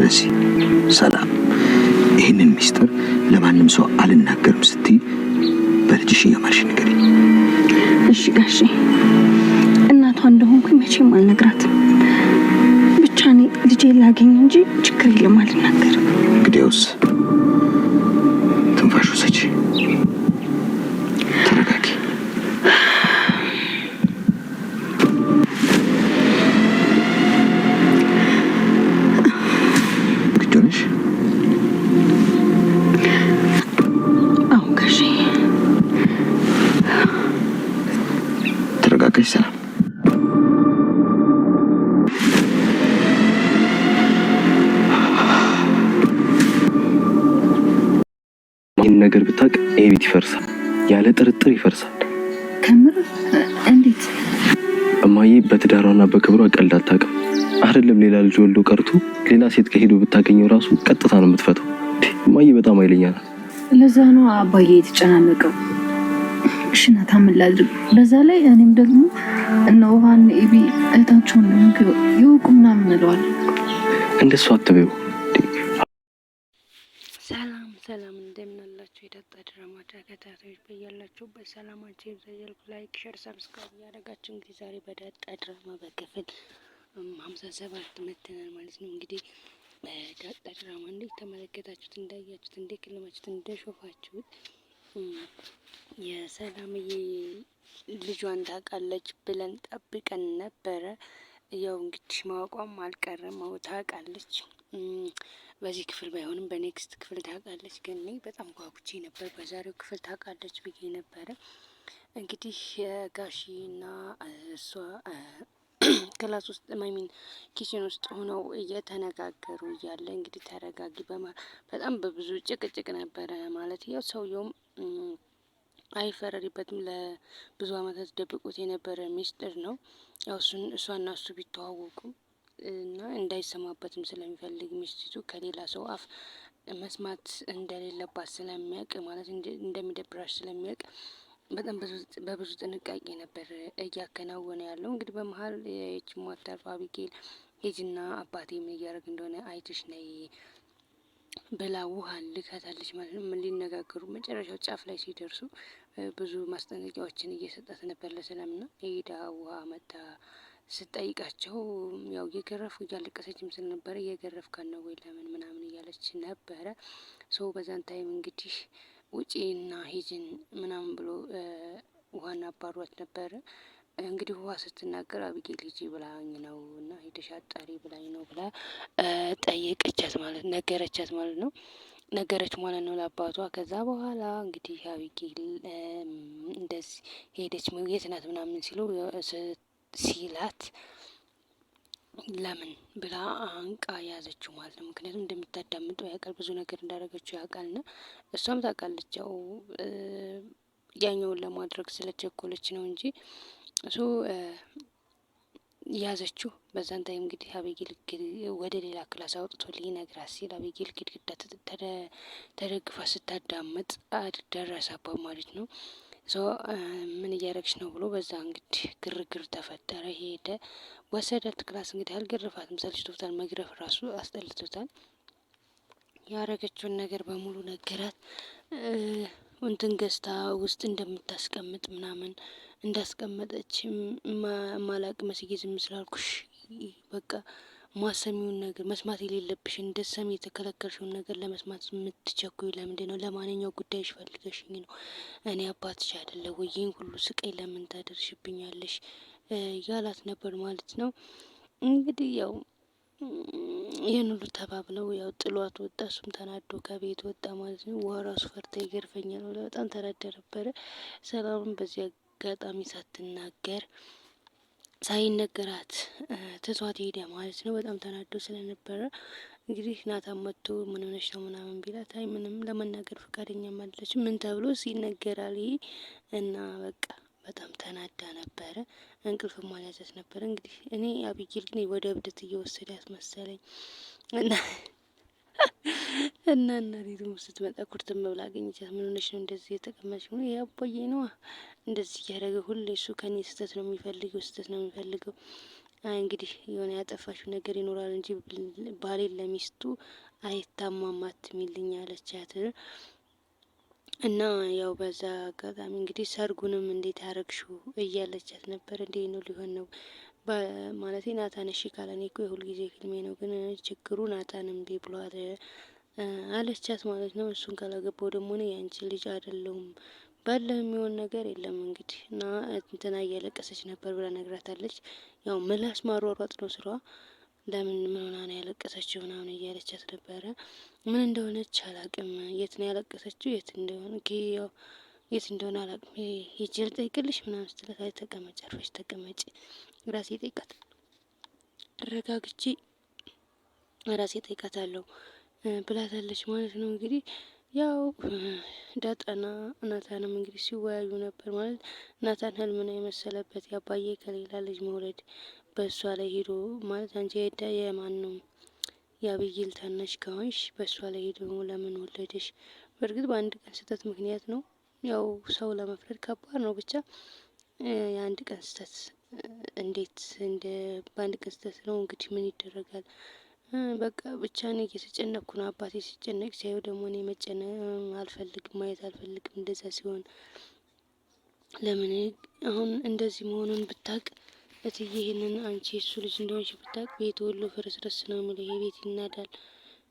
ስለዚህ ሰላም ይህንን ሚስጥር ለማንም ሰው አልናገርም ስትይ በልጅሽ እያማልሽ ንገሪኝ። እሺ ጋሼ፣ እናቷ እንደሆንኩኝ መቼም አልነግራትም። ብቻ እኔ ልጄን ላገኝ እንጂ ችግር የለም አልናገርም። እንግዲያውስ ትንፋሽ ውሰጂ፣ ተረጋጊ። ግድ ሆነሽ? አዎ ጋሼ። ተረጋጋሽ ሰላም። ይህን ነገር ብታውቅ ይሄ ቤት ይፈርሳል፣ ያለ ጥርጥር ይፈርሳል። ከምር? እንዴት? እማዬ በትዳሯና በክብሯ ቀልድ አታውቅም። አይደለም ሌላ ልጅ ወልዶ ቀርቶ ሌላ ሴት ከሄዶ ብታገኘው ራሱ ቀጥታ ነው የምትፈታው። እማዬ በጣም ኃይለኛ ናት። ለዛ ነው አባዬ የተጨናነቀው። እሺ ናታ፣ ምን ላድርግ? በዛ ላይ እኔም ደግሞ እነ ውሃን ኢቢ እህታቸውን ነው ይወቁ ምናምን እለዋለሁ። እንደሱ አትበይው። ሰላም እንደምን አላችሁ? የዳጣ ድራማ ተከታታዮች በያላችሁበት ሰላማችሁ ይብዛ እያልኩ ላይክ፣ ሼር፣ ሰብስክራይብ እያደረጋችሁ እንግዲህ ዛሬ በዳጣ ድራማ በክፍል 57 መተናል ማለት ነው። እንግዲህ ዳጣ ድራማ እንዴት ተመለከታችሁት? እንዳያችሁት፣ እንዴት ክለማችሁት፣ እንደሾፋችሁት የሰላምዬ ልጇን ታውቃለች ብለን ጠብቀን ነበረ። ያው እንግዲህ ማወቋም አልቀረም፣ ታውቃለች። በዚህ ክፍል ባይሆንም በኔክስት ክፍል ታውቃለች። ግን እኔ በጣም ጓጉቼ ነበር፣ በዛሬው ክፍል ታውቃለች ብዬ ነበረ። እንግዲህ ጋሺና እሷ ክላስ ውስጥ ማይሚን ኪችን ውስጥ ሆነው እየተነጋገሩ እያለ እንግዲህ ተረጋጊ በጣም በብዙ ጭቅጭቅ ነበረ ማለት ያው ሰውየውም አይፈረድበትም። ለብዙ አመታት ደብቆት የነበረ ሚስጥር ነው። ያው እሷና እሱ ቢተዋወቁም እና እንዳይሰማበትም ስለሚፈልግ ሚስቲቱ ከሌላ ሰው አፍ መስማት እንደሌለባት ስለሚያውቅ ማለት እንደሚደብራሽ ስለሚያውቅ በጣም በብዙ ጥንቃቄ ነበር እያከናወነ ያለው። እንግዲህ በመሀል የችሟተር አቢጌል ሂጂና አባቴ ምን እያደረግ እንደሆነ አይትሽ ነይ ብላ ውሃን ልካታለች ማለት ነው። ምን ሊነጋገሩ መጨረሻው ጫፍ ላይ ሲደርሱ ብዙ ማስጠንቀቂያዎችን እየሰጣት ነበር ለሰላምና ሄዳ ውሃ መጣ ስጠይቃቸው ያው እየገረፉ እያለቀሰችም ስለነበረ እየገረፍካት ነው ወይ ለምን ምናምን እያለች ነበረ። ሰው በዛን ታይም እንግዲህ ውጪና ሂጂን ምናምን ብሎ ውሃን አባሯት ነበረ። እንግዲህ ውሃ ስትናገር አቢጌል ሂጂ ብላኝ ነው እና ሂደሽ አጣሪ ብላኝ ነው ብላ ጠየቀቻት ማለት ነገረቻት ማለት ነው። ነገረች ማለት ነው ለአባቷ። ከዛ በኋላ እንግዲህ አቢጌል እንደዚህ ሄደች። የት ናት ምናምን ሲላት ለምን ብላ አንቃ ያዘችው ማለት ነው። ምክንያቱም እንደምታዳምጠው ያውቃል፣ ብዙ ነገር እንዳደረገችው ያውቃልና እሷም ታውቃለች። ያው ያኛውን ለማድረግ ስለቸኮለች ነው እንጂ እሱ ያዘችው። በዛን ታይም እንግዲህ አቢጌል ወደ ሌላ ክላስ አውጥቶ ሊነግራት ሲል አቢጌል ግድግዳ ተደግፋ ስታዳምጥ ደረሰባት ማለት ነው። ምን እያደረግሽ ነው ብሎ በዛ እንግዲህ ግርግር ተፈጠረ። ሄደ ወሰዳት ክላስ። እንግዲህ አልገረፋትም፣ ሰልችቶታል። መግረፍ ራሱ አስጠልቶታል። ያረገችውን ነገር በሙሉ ነገራት። እንትን ገዝታ ውስጥ እንደምታስቀምጥ ምናምን እንዳስቀመጠች ማላቅ መስዬ ዝም ስላልኩሽ በቃ ማሰሚውን ነገር መስማት የሌለብሽ እንደሰሚ የተከለከልሽውን ነገር ለመስማት የምትቸኩኝ ለምንድን ነው? ለማንኛው ጉዳይሽ ፈልገሽኝ ነው? እኔ አባትሽ አይደለ ወይ? ይህን ሁሉ ስቃይ ለምን ታደርሽብኛለሽ? ያላት ነበር ማለት ነው። እንግዲህ ያው ይህን ሁሉ ተባብለው ያው ጥሏት ወጣ። እሱም ተናዶ ከቤት ወጣ ማለት ነው። ውሃ ራሱ ፈርታ ይገርፈኛል ብላ በጣም ተናዳ ነበረ። ሰላምን በዚህ አጋጣሚ ሳትናገር ሳይነገራት ትቷት ሄደ ማለት ነው። በጣም ተናዶ ስለነበረ እንግዲህ ናታን መጥቶ ምን ሆነሽ ነው ምናምን ቢላት አይ ምንም ለመናገር ፈቃደኛ ማለች። ምን ተብሎ ሲነገራል እና በቃ በጣም ተናዳ ነበረ። እንቅልፍ ማለዘት ነበረ። እንግዲህ እኔ አቢጌል ግን ወደ እብደት እየወሰዳት መሰለኝ እና እናቴቱ ስትመጣ ኩርትም ብላ አገኘቻት። ምን ሆነሽ ነው እንደዚህ የተቀመጥሽ? ነው ያቦዬ ነዋ እንደዚህ እያደረገ ሁሌ እሱ ከኔ ስህተት ነው የሚፈልገው እንግዲህ የሆነ ያጠፋሽው ነገር ይኖራል እንጂ ባሌን ለሚስቱ አይታማም አትሚልኝ አለቻት። እና ያው በዛ አጋጣሚ እንግዲህ ሰርጉንም እንዴት ያረግሽው እያለቻት ነበር። እንዴ ነው ሊሆን ነው ማለት ናታን እሺ ካለ እኔ እኮ የሁል ጊዜ ህልሜ ነው፣ ግን ችግሩ ናታን እምቢ ብሏል አለቻት ማለት ነው። እሱን ካላገባው ደግሞ እኔ ያንቺ ልጅ አይደለሁም ባለ የሚሆን ነገር የለም እንግዲህ እና እንትና እያለቀሰች ነበር ብላ ነግራታለች። ያው ምላስ ማሯሯጥ ነው ስራዋ። ለምን ምን ሆና ነው ያለቀሰችው ምናምን እያለቻት ነበረ። ምን እንደሆነች አላቅም። የት ነው ያለቀሰችው የት እንደሆነ ያው የት እንደሆነ አላቅም። ሂጅ ልጠይቅልሽ ምናምን ስትላት አይ ተቀመጭ፣ አርፈሽ ተቀመጭ፣ ራሴ ጠይቃት፣ አረጋግቼ ራሴ ጠይቃታለሁ ብላታለች ማለት ነው። እንግዲህ ያው ዳጣና ናታንም እንግዲህ ሲወያዩ ነበር ማለት ናታን ህልም ነው የመሰለበት ያባዬ ከሌላ ልጅ መውለድ በእሷ ላይ ሄዶ ማለት አንቺ የማን ነው የአብይል ታናሽ ከሆንሽ በእሷ ላይ ሄዶ ለምን ወለደሽ? በእርግጥ በአንድ ቀን ስህተት ምክንያት ነው። ያው ሰው ለመፍረድ ከባድ ነው። ብቻ የአንድ ቀን ስህተት እንዴት እንደ በአንድ ቀን ስህተት ነው እንግዲህ ምን ይደረጋል። በቃ ብቻ እኔ እየተጨነቅኩ ነው። አባቴ ሲጨነቅ ሲያዩ ደግሞ እኔ መጨነቅ አልፈልግም፣ ማየት አልፈልግም። እንደዛ ሲሆን ለምን አሁን እንደዚህ መሆኑን ብታቅ እትዬ ይሄንን አንቺ እሱ ልጅ እንደሆንሽ ብታቅ ቤት ወሎ ፍርስርስ ነው የሚለው ይሄ ቤት ይናዳል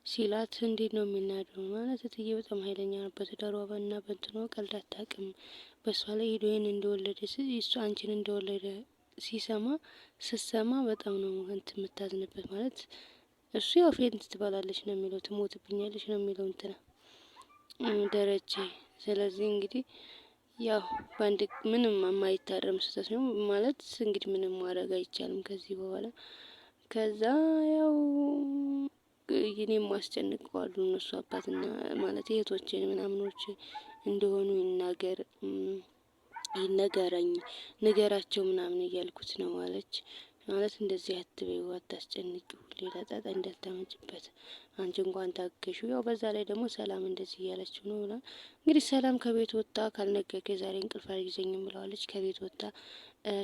ሲላት፣ እንዴት ነው የሚናደው ማለት እትዬ በጣም ኃይለኛ ነበር። ትዳሯ እና በእንትኗ ቀልድ አታውቅም። በእሷ ላይ ሄዶ ይሄን እንደወለደ እሱ አንቺን እንደወለደ ስትሰማ በጣም ነው እንትን የምታዝንበት ማለት እሱ ያው ፌንት ትባላለች ነው የሚለው፣ ትሞትብኛለች ነው የሚለው እንትና ደረጀ። ስለዚህ እንግዲህ ያው በአንድ ምንም የማይታረም ስህተት ነው ማለት እንግዲህ ምንም ማድረግ አይቻልም ከዚህ በኋላ። ከዛ ያው እኔም አስጨንቀዋሉ እነሱ አባትና ማለት እህቶች ምናምኖች እንደሆኑ ይነገረኝ ንገራቸው ምናምን እያልኩት ነው አለች። ማለት እንደዚህ አትበይው፣ አታስጨንቂው፣ ሌላ ጣጣ እንዳታመጭበት አንቺ እንኳን ታገሹ። ያው በዛ ላይ ደግሞ ሰላም እንደዚህ እያለችው ነው ብላ እንግዲህ ሰላም ከቤት ወጣ ካልነገርከ ዛሬ እንቅልፍ አልይዘኝም ብለዋለች። ከቤት ወጣ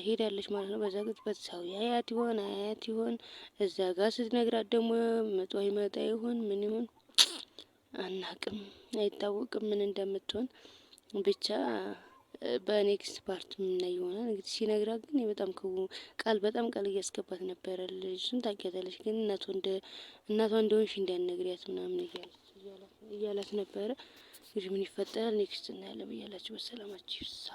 ሄዳለች ማለት ነው። በዛ ቅጽበት ሰው ያያት ይሆን አያት ይሆን? እዛ ጋር ስትነግራት ደግሞ መጧ ይመጣ ይሆን ምን ይሆን አናቅም፣ አይታወቅም ምን እንደምትሆን ብቻ በኔክስት ፓርት ምናይ ይሆናል። እንግዲህ ሲነግራት ግን በጣም በጣም ቃል እያስገባት ነበረ። ልጅቱን ታውቂያታለሽ ግን እናቷ እንደሆንሽ እንዳትነግሪያት ምናምን እያላት ነበረ። እንግዲህ ምን ይፈጠራል ኔክስት እናያለን ብያላችሁ። በሰላማችሁ ይብዛ።